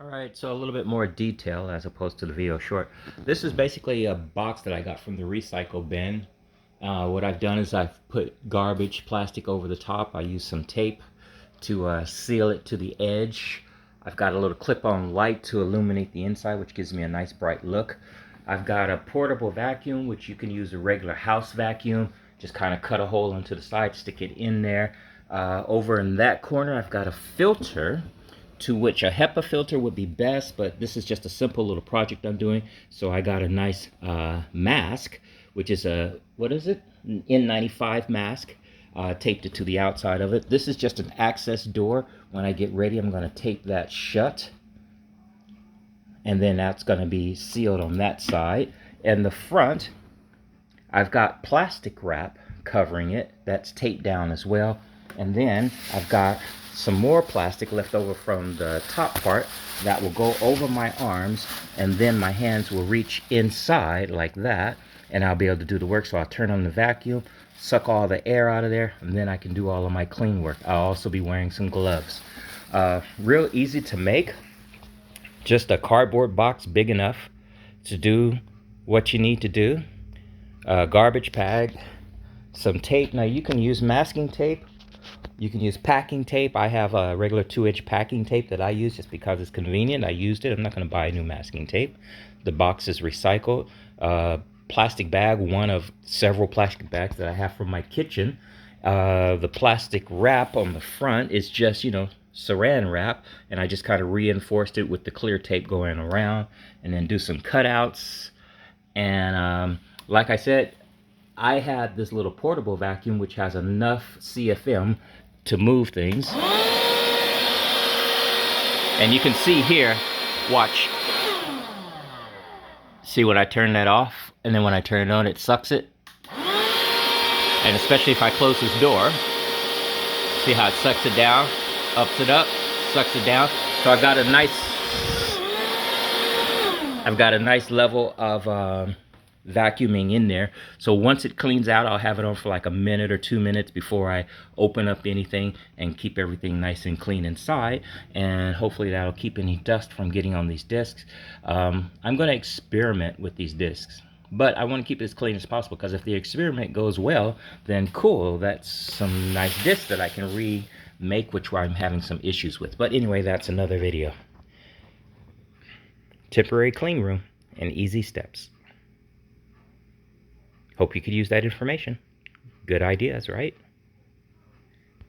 Alright, so a little bit more detail as opposed to the video short. This is basically a box that I got from the recycle bin. What I've done is I've put garbage plastic over the top. I used some tape to seal it to the edge. I've got a little clip-on light to illuminate the inside, which gives me a nice bright look. I've got a portable vacuum, which you can use a regular house vacuum. Just kind of cut a hole into the side, stick it in there. Over in that corner, I've got a filter, to which a HEPA filter would be best, but this is just a simple little project I'm doing. So I got a nice mask, which is a, what is it? An N95 mask. Taped it to the outside of it. This is just an access door. When I get ready, I'm going to tape that shut. And then that's going to be sealed on that side. And the front, I've got plastic wrap covering it. That's taped down as well. And then I've got some more plastic left over from the top part that will go over my arms, and then my hands will reach inside like that, and I'll be able to do the work. So I'll turn on the vacuum, suck all the air out of there, and then I can do all of my clean work. I'll also be wearing some gloves. Real easy to make. Just a cardboard box big enough to do what you need to do. Garbage bag, some tape. Now you can use masking tape. You can use packing tape. I have a regular 2-inch packing tape that I use just because it's convenient. I used it. I'm not going to buy a new masking tape. The box is recycled. Plastic bag, one of several plastic bags that I have from my kitchen. The plastic wrap on the front is just, saran wrap, and I just kind of reinforced it with the clear tape going around, and then do some cutouts. And like I said, I had this little portable vacuum which has enough CFM to move things. And you can see here, watch. See when I turn that off, and then when I turn it on, it sucks it. And especially if I close this door, see how it sucks it down, ups it up, sucks it down. So I've got a nice level of vacuuming in there. So once it cleans out, I'll have it on for like a minute or 2 minutes before I open up anything, and keep everything nice and clean inside. And hopefully that'll keep any dust from getting on these discs. I'm going to experiment with these discs, but I want to keep it as clean as possible, because if the experiment goes well, then cool, that's some nice discs that I can remake, which I'm having some issues with. But anyway, that's another video. Temporary clean room and easy steps. Hope you could use that information. Good ideas, right?